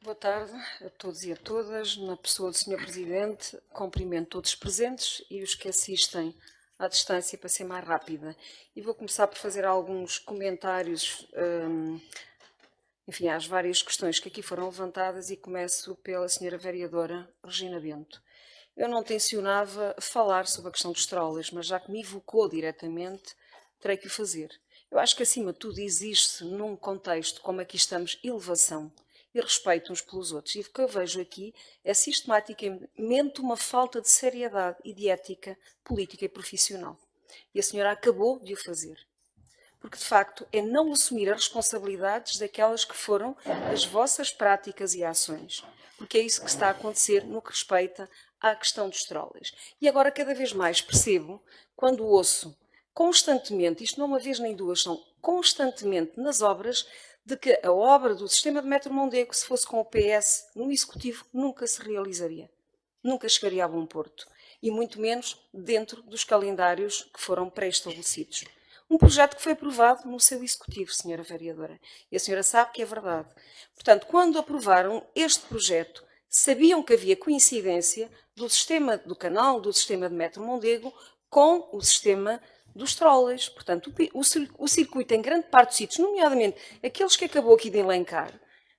Boa tarde a todos e a todas. Na pessoa do Sr. Presidente, cumprimento todos os presentes e os que assistem à distância para ser mais rápida. E vou começar por fazer alguns comentários, enfim, às várias questões que aqui foram levantadas, e começo pela Sra. Vereadora Regina Bento. Eu não tencionava falar sobre a questão dos trolleys, mas já que me evocou diretamente, terei que o fazer. Eu acho que, acima de tudo, existe num contexto como aqui estamos, elevação e respeito uns pelos outros. E o que eu vejo aqui é sistematicamente uma falta de seriedade e de ética política e profissional. E a senhora acabou de o fazer. Porque, de facto, é não assumir as responsabilidades daquelas que foram as vossas práticas e ações. Porque é isso que está a acontecer no que respeita à questão dos trolleys. E agora, cada vez mais percebo, quando ouço constantemente, isto não uma vez nem duas, são constantemente nas obras, de que a obra do sistema de metro Mondego, se fosse com o PS no Executivo, nunca se realizaria. Nunca chegaria a bom porto. E muito menos dentro dos calendários que foram pré-estabelecidos. Um projeto que foi aprovado no seu Executivo, Sra. Vereadora. E a senhora sabe que é verdade. Portanto, quando aprovaram este projeto, sabiam que havia coincidência do sistema do canal, do sistema de metro Mondego, com o sistema dos trolleys. Portanto, o circuito em grande parte dos sítios, nomeadamente aqueles que acabou aqui de elencar,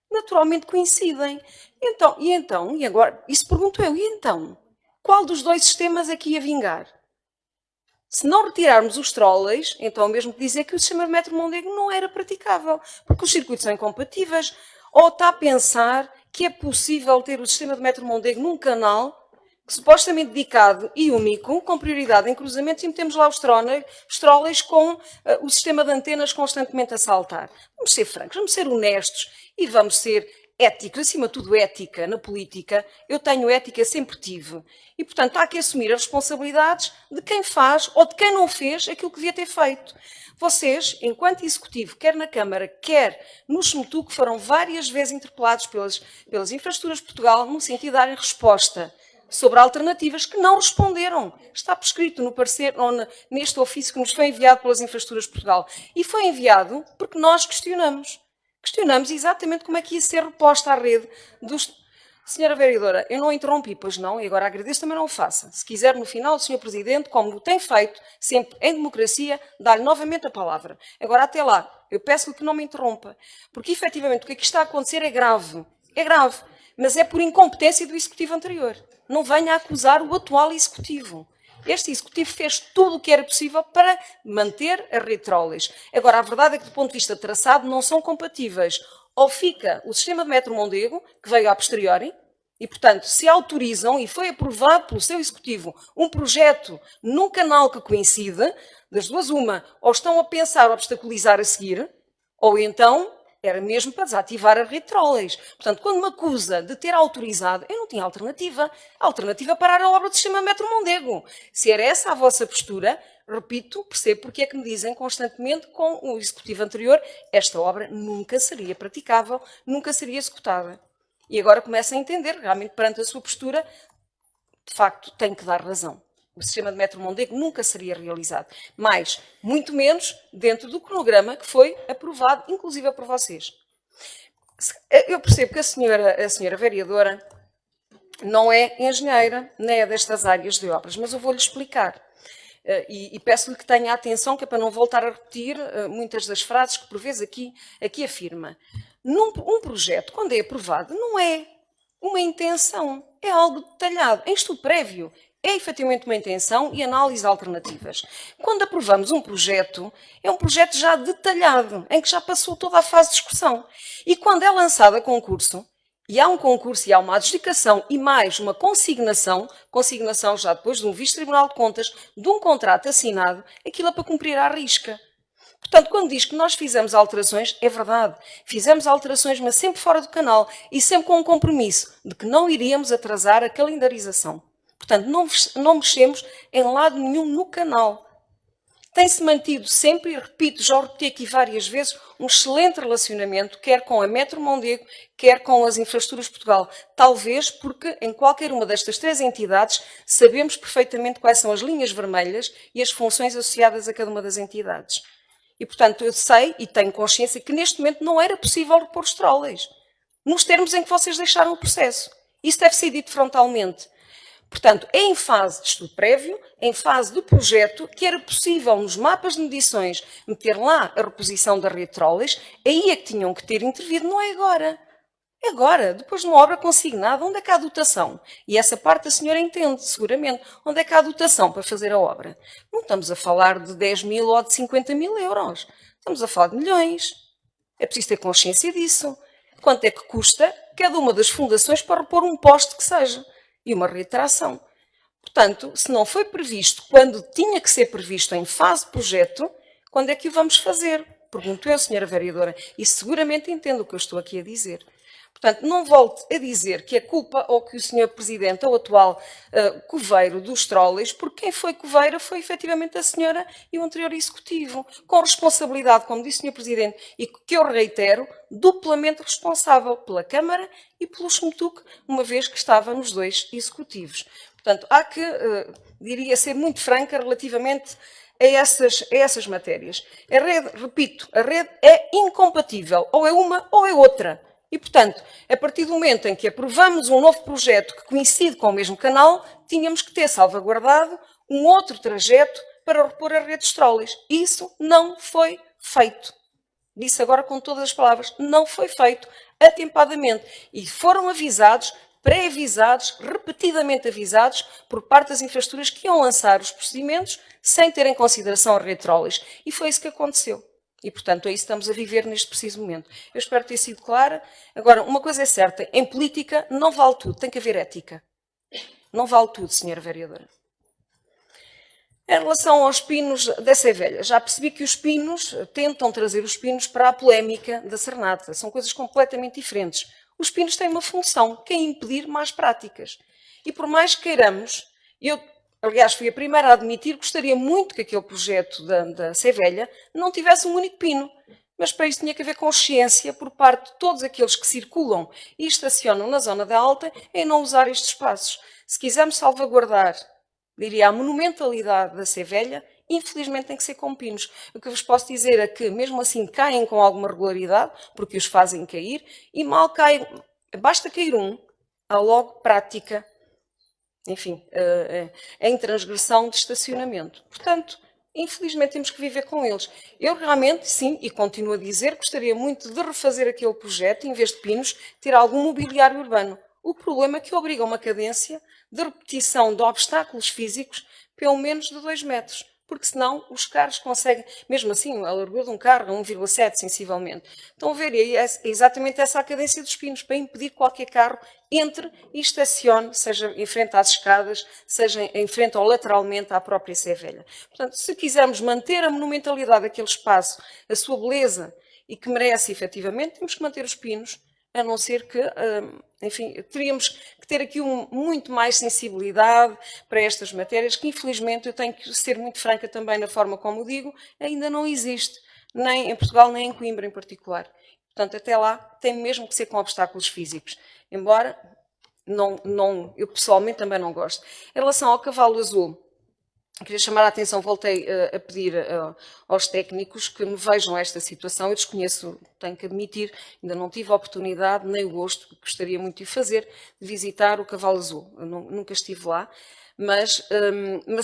naturalmente coincidem. E agora, isso pergunto eu, e então? Qual dos dois sistemas é que ia vingar? Se não retirarmos os trolleys, então é mesmo que dizer que o sistema de metro Mondego não era praticável, porque os circuitos são incompatíveis. Ou está a pensar que é possível ter o sistema de metro Mondego num canal supostamente dedicado e único, com prioridade em cruzamentos, e metemos lá os trolleys com o sistema de antenas constantemente a saltar. Vamos ser francos, vamos ser honestos e vamos ser éticos, acima de tudo ética na política. Eu tenho ética, sempre tive. E, portanto, há que assumir as responsabilidades de quem faz ou de quem não fez aquilo que devia ter feito. Vocês, enquanto Executivo, quer na Câmara, quer no SMTU, foram várias vezes interpelados pelas Infraestruturas de Portugal, no sentido de darem resposta sobre alternativas que não responderam. Está prescrito no parecer, ou neste ofício que nos foi enviado pelas Infraestruturas de Portugal. E foi enviado porque nós questionamos. Questionamos exatamente como é que ia ser reposta à rede dos... Senhora Vereadora, eu não interrompi, pois não, e agora agradeço, também não o faça. Se quiser, no final, o Sr. Presidente, como o tem feito, sempre em democracia, dá-lhe novamente a palavra. Agora, até lá, eu peço-lhe que não me interrompa, porque, efetivamente, o que aqui está a acontecer é grave. É grave, mas é por incompetência do Executivo anterior. Não venha a acusar o atual Executivo. Este Executivo fez tudo o que era possível para manter a rede de trolleys. Agora, a verdade é que, do ponto de vista de traçado, não são compatíveis. Ou fica o sistema de metro Mondego, que veio a posteriori, e, portanto, se autorizam, e foi aprovado pelo seu Executivo, um projeto num canal que coincide, das duas uma, ou estão a pensar obstaculizar a seguir, ou então era mesmo para desativar a rede de trolleys. Portanto, quando me acusa de ter autorizado, eu não tinha alternativa. A alternativa é parar a obra do sistema metro Mondego. Se era essa a vossa postura, repito, percebo porque é que me dizem constantemente com o Executivo anterior, esta obra nunca seria praticável, nunca seria executada. E agora começo a entender, realmente, perante a sua postura, de facto, tenho que dar razão. O sistema de metro Mondego nunca seria realizado. Mas, muito menos, dentro do cronograma que foi aprovado, inclusive por vocês. Eu percebo que a senhora vereadora não é engenheira, nem é destas áreas de obras, mas eu vou-lhe explicar. E peço-lhe que tenha atenção, que é para não voltar a repetir muitas das frases que, por vezes, aqui afirma. Um projeto, quando é aprovado, não é uma intenção, é algo detalhado, em estudo prévio. É efetivamente uma intenção e análise de alternativas. Quando aprovamos um projeto, é um projeto já detalhado, em que já passou toda a fase de discussão. E quando é lançado a concurso, e há um concurso e há uma adjudicação e mais uma consignação já depois de um visto Tribunal de Contas, de um contrato assinado, aquilo é para cumprir à risca. Portanto, quando diz que nós fizemos alterações, é verdade. Fizemos alterações, mas sempre fora do canal e sempre com um compromisso de que não iríamos atrasar a calendarização. Portanto, não mexemos em lado nenhum no canal. Tem-se mantido sempre, e repito, já o repeti aqui várias vezes, um excelente relacionamento, quer com a Metro Mondego, quer com as Infraestruturas de Portugal. Talvez porque em qualquer uma destas três entidades sabemos perfeitamente quais são as linhas vermelhas e as funções associadas a cada uma das entidades. E, portanto, eu sei e tenho consciência que neste momento não era possível repor os trolleys. nos termos em que vocês deixaram o processo. Isso deve ser dito frontalmente. Portanto, é em fase de estudo prévio, em fase de projeto, que era possível nos mapas de medições meter lá a reposição da rede de trolleys, aí é que tinham que ter intervido, não é agora. É agora, depois de uma obra consignada, onde é que há dotação? E essa parte a senhora entende, seguramente. Onde é que há dotação para fazer a obra? Não estamos a falar de 10 mil ou de 50 mil euros. Estamos a falar de milhões. É preciso ter consciência disso. Quanto é que custa cada uma das fundações para repor um poste que seja? E uma rede de tração. Portanto, se não foi previsto quando tinha que ser previsto em fase de projeto, quando é que o vamos fazer? Pergunto eu, senhora vereadora, e seguramente entendo o que eu estou aqui a dizer. Portanto, não volte a dizer que a culpa ou que o senhor Presidente, ou o atual coveiro dos trolleys, porque quem foi coveira foi efetivamente a senhora e o anterior executivo, com responsabilidade, como disse o senhor Presidente, e que eu reitero, duplamente responsável pela Câmara e pelo SMTUC, uma vez que estava nos dois executivos. Portanto, há que, diria, ser muito franca relativamente a essas matérias. A rede, repito, a rede é incompatível, ou é uma ou é outra. E, portanto, a partir do momento em que aprovamos um novo projeto que coincide com o mesmo canal, tínhamos que ter salvaguardado um outro trajeto para repor as redes de trolleys. Isso não foi feito. Disse agora com todas as palavras, não foi feito atempadamente. E foram avisados, pré-avisados, repetidamente avisados, por parte das infraestruturas que iam lançar os procedimentos sem ter em consideração a rede de trolleys. E foi isso que aconteceu. E, portanto, é isso que estamos a viver neste preciso momento. Eu espero ter sido clara. Agora, uma coisa é certa, em política não vale tudo, tem que haver ética. Não vale tudo, senhora vereadora. Em relação aos pinos da Sevelha, já percebi que os pinos, tentam trazer os pinos para a polémica da Cernata. São coisas completamente diferentes. Os pinos têm uma função, que é impedir más práticas. E por mais que queiramos, aliás, fui a primeira a admitir que gostaria muito que aquele projeto da Sevelha não tivesse um único pino. Mas para isso tinha que haver consciência por parte de todos aqueles que circulam e estacionam na zona da Alta em não usar estes espaços. Se quisermos salvaguardar, diria, a monumentalidade da Sevelha, infelizmente tem que ser com pinos. O que vos posso dizer é que, mesmo assim, caem com alguma regularidade, porque os fazem cair, e mal cai, basta cair um, há logo prática, enfim, em transgressão de estacionamento. Portanto, infelizmente temos que viver com eles. Eu realmente, sim, e continuo a dizer, gostaria muito de refazer aquele projeto, em vez de pinos, ter algum mobiliário urbano. O problema é que obriga a uma cadência de repetição de obstáculos físicos pelo menos de 2 metros, porque senão os carros conseguem, mesmo assim, a largura de um carro, 1,7 sensivelmente. Estão a ver, é exatamente essa a cadência dos pinos, para impedir que qualquer carro entre e estacione, seja em frente às escadas, seja em frente ou lateralmente à própria Sevelha. Portanto, se quisermos manter a monumentalidade daquele espaço, a sua beleza, e que merece efetivamente, temos que manter os pinos, a não ser que, enfim, teríamos que ter aqui muito mais sensibilidade para estas matérias, que infelizmente, eu tenho que ser muito franca também na forma como digo, ainda não existe, nem em Portugal, nem em Coimbra em particular. Portanto, até lá tem mesmo que ser com obstáculos físicos, embora eu pessoalmente também não gosto. Em relação ao cavalo azul, queria chamar a atenção, voltei a pedir aos técnicos que me vejam esta situação. Eu desconheço, tenho que admitir, ainda não tive a oportunidade, nem o gosto, que gostaria muito de fazer, de visitar o Cavalo Azul. Eu nunca estive lá, mas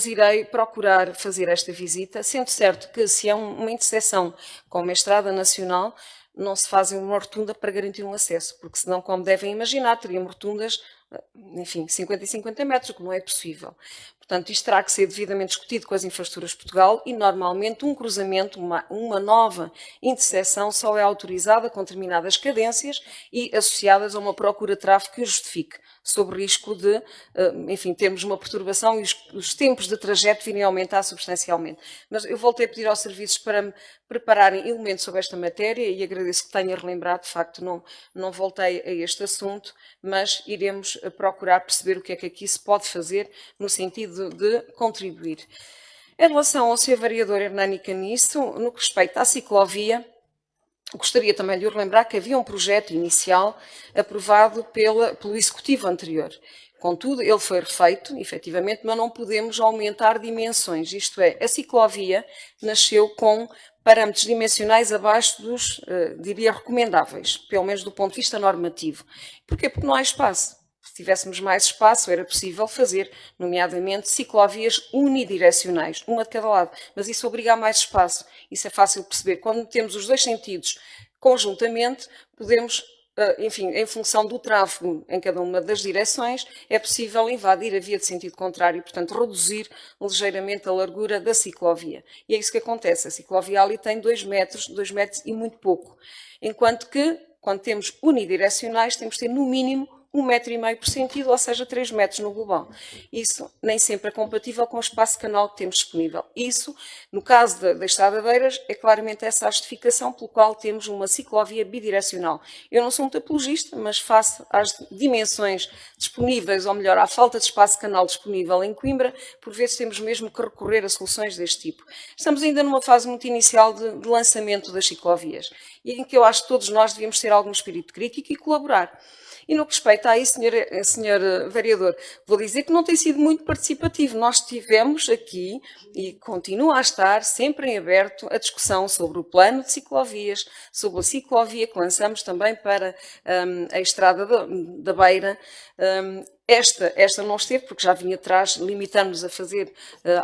irei procurar fazer esta visita, sendo certo que se é uma interseção com uma estrada nacional, não se fazem uma rotunda para garantir um acesso, porque senão, como devem imaginar, teriam rotundas, enfim, 50 e 50 metros, o que não é possível. Portanto, isto terá que ser devidamente discutido com as infraestruturas de Portugal e, normalmente, um cruzamento, uma nova interseção só é autorizada com determinadas cadências e associadas a uma procura de tráfego que o justifique, sob risco de, enfim, termos uma perturbação e os tempos de trajeto virem a aumentar substancialmente. Mas eu voltei a pedir aos serviços para me prepararem elementos sobre esta matéria e agradeço que tenha relembrado, de facto não voltei a este assunto, mas iremos procurar perceber o que é que aqui se pode fazer no sentido de contribuir. Em relação ao Sr. Vereador Hernani Caniço, no que respeita à ciclovia, gostaria também de lhe lembrar que havia um projeto inicial aprovado pelo Executivo anterior. Contudo, ele foi refeito, efetivamente, mas não podemos aumentar dimensões. Isto é, a ciclovia nasceu com parâmetros dimensionais abaixo dos, diria, recomendáveis, pelo menos do ponto de vista normativo. Porquê? Porque não há espaço. Se tivéssemos mais espaço, era possível fazer, nomeadamente, ciclovias unidirecionais, uma de cada lado. Mas isso obriga a mais espaço. Isso é fácil de perceber. Quando temos os dois sentidos conjuntamente, podemos, enfim, em função do tráfego em cada uma das direções, é possível invadir a via de sentido contrário e, portanto, reduzir ligeiramente a largura da ciclovia. E é isso que acontece. A ciclovia ali tem 2 metros e muito pouco. Enquanto que, quando temos unidirecionais, temos de ter, no mínimo, 1,5 m por sentido, ou seja, 3 metros no global. Isso nem sempre é compatível com o espaço canal que temos disponível. Isso, no caso da Estrada de Eiras, é claramente essa a justificação pelo qual temos uma ciclovia bidirecional. Eu não sou muito apologista, mas face às dimensões disponíveis, ou melhor, à falta de espaço canal disponível em Coimbra, por vezes temos mesmo que recorrer a soluções deste tipo. Estamos ainda numa fase muito inicial de lançamento das ciclovias, e em que eu acho que todos nós devíamos ter algum espírito crítico e colaborar. E no que respeita a isso, senhor vereador, vou dizer que não tem sido muito participativo. Nós tivemos aqui, e continua a estar, sempre em aberto, a discussão sobre o plano de ciclovias, sobre a ciclovia que lançamos também para a Estrada da Beira. Esta não esteve, porque já vinha atrás, limitando-nos a fazer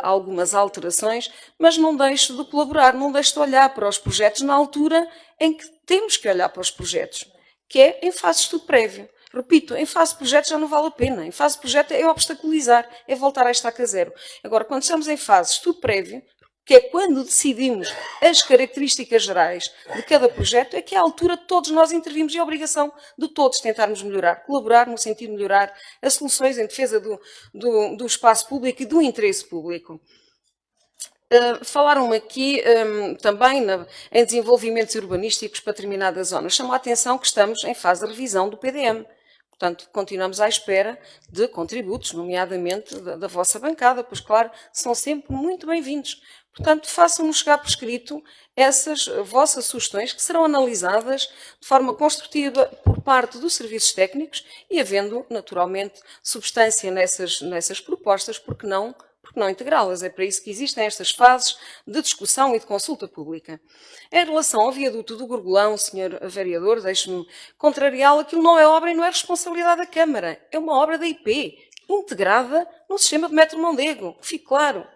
algumas alterações, mas não deixo de colaborar, não deixo de olhar para os projetos na altura em que temos que olhar para os projetos, que é em fase de estudo prévio. Repito, em fase de projeto já não vale a pena. Em fase de projeto é obstaculizar, é voltar à estaca zero. Agora, quando estamos em fase de estudo prévio, que é quando decidimos as características gerais de cada projeto, é que é a altura de todos nós intervimos e a obrigação de todos tentarmos melhorar, colaborar no sentido de melhorar as soluções em defesa do espaço público e do interesse público. Falaram aqui também em desenvolvimentos urbanísticos para determinadas zonas. Chamou a atenção que estamos em fase de revisão do PDM. Portanto, continuamos à espera de contributos, nomeadamente da vossa bancada, pois, claro, são sempre muito bem-vindos. Portanto, façam-nos chegar por escrito essas vossas sugestões, que serão analisadas de forma construtiva por parte dos serviços técnicos e, havendo, naturalmente, substância nessas propostas, porque não integrá-las. É para isso que existem estas fases de discussão e de consulta pública. Em relação ao viaduto do Gorgolão, Sr. Vereador, deixe-me contrariá-lo, aquilo não é obra e não é responsabilidade da Câmara. É uma obra da IP, integrada no sistema de metro Mondego, fique claro.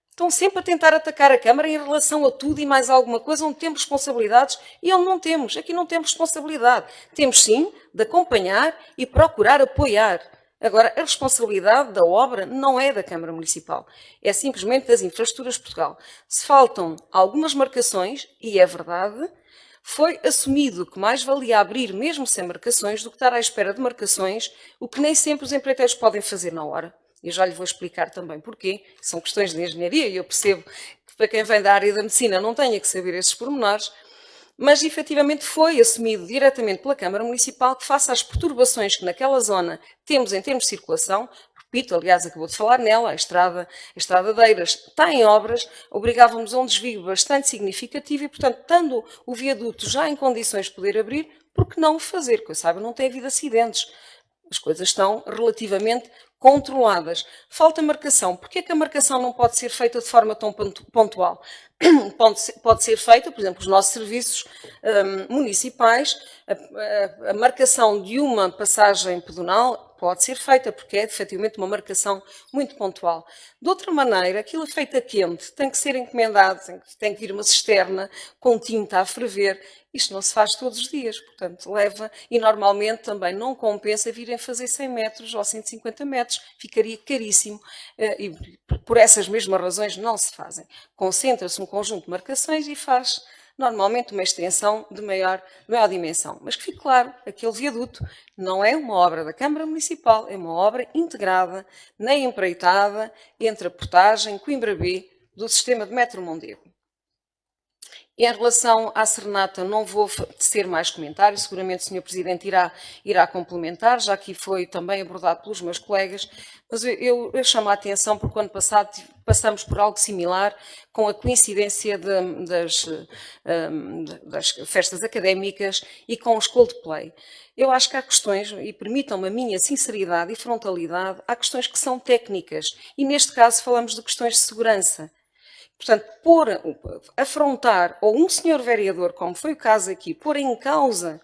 Estão sempre a tentar atacar a Câmara em relação a tudo e mais alguma coisa onde temos responsabilidades e onde não temos. Aqui não temos responsabilidade. Temos sim de acompanhar e procurar apoiar. Agora, a responsabilidade da obra não é da Câmara Municipal, é simplesmente das Infraestruturas de Portugal. Se faltam algumas marcações, e é verdade, foi assumido que mais valia abrir mesmo sem marcações do que estar à espera de marcações, o que nem sempre os empreiteiros podem fazer na hora. Eu já lhe vou explicar também porquê. São questões de engenharia e eu percebo que para quem vem da área da medicina não tenha que saber esses pormenores, mas efetivamente foi assumido diretamente pela Câmara Municipal que, face às perturbações que naquela zona temos em termos de circulação, repito, aliás, acabou de falar nela, a Estrada de Eiras está em obras, obrigávamos a um desvio bastante significativo e, portanto, estando o viaduto já em condições de poder abrir, por que não o fazer? Que eu saiba, não tem havido acidentes. As coisas estão relativamente controladas. Falta marcação. Porquê que a marcação não pode ser feita de forma tão pontual? Pode ser feita, por exemplo, os nossos serviços municipais, a marcação de uma passagem pedonal pode ser feita, porque é efetivamente uma marcação muito pontual. De outra maneira, aquilo é feito a quente, tem que ser encomendado, tem que vir uma cisterna com tinta a ferver. Isto não se faz todos os dias, portanto, leva, e normalmente também não compensa virem fazer 100 metros ou 150 metros, ficaria caríssimo, e por essas mesmas razões não se fazem. Concentra-se um conjunto de marcações e faz normalmente uma extensão de maior dimensão. Mas que fique claro, aquele viaduto não é uma obra da Câmara Municipal, é uma obra integrada na empreitada entre a portagem Coimbra B do sistema de metro Mondego. Em relação à serenata, não vou tecer mais comentários, seguramente o Sr. Presidente irá complementar, já que foi também abordado pelos meus colegas, mas eu chamo a atenção porque o ano passado passamos por algo similar com a coincidência das festas académicas e com os Coldplay. Eu acho que há questões, e permitam-me a minha sinceridade e frontalidade, há questões que são técnicas, e neste caso falamos de questões de segurança, Portanto, afrontar, ou um senhor vereador, como foi o caso aqui, pôr em causa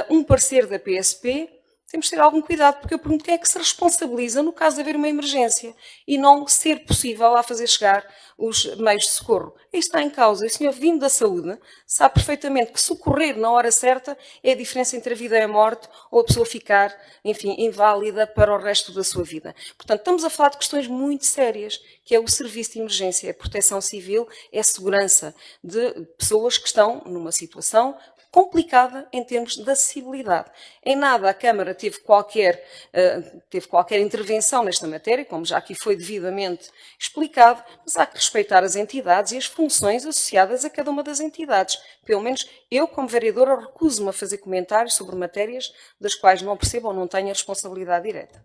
um parecer da PSP, temos de ter algum cuidado, porque eu pergunto quem é que se responsabiliza no caso de haver uma emergência e não ser possível lá fazer chegar os meios de socorro. Isto está em causa. E o senhor, vindo da saúde, sabe perfeitamente que socorrer na hora certa é a diferença entre a vida e a morte ou a pessoa ficar, enfim, inválida para o resto da sua vida. Portanto, estamos a falar de questões muito sérias, que é o serviço de emergência, é a proteção civil, é a segurança de pessoas que estão numa situação complicada em termos de acessibilidade. Em nada a Câmara teve qualquer intervenção nesta matéria, como já aqui foi devidamente explicado, mas há que respeitar as entidades e as funções associadas a cada uma das entidades. Pelo menos eu, como vereadora, recuso-me a fazer comentários sobre matérias das quais não percebo ou não tenho a responsabilidade direta.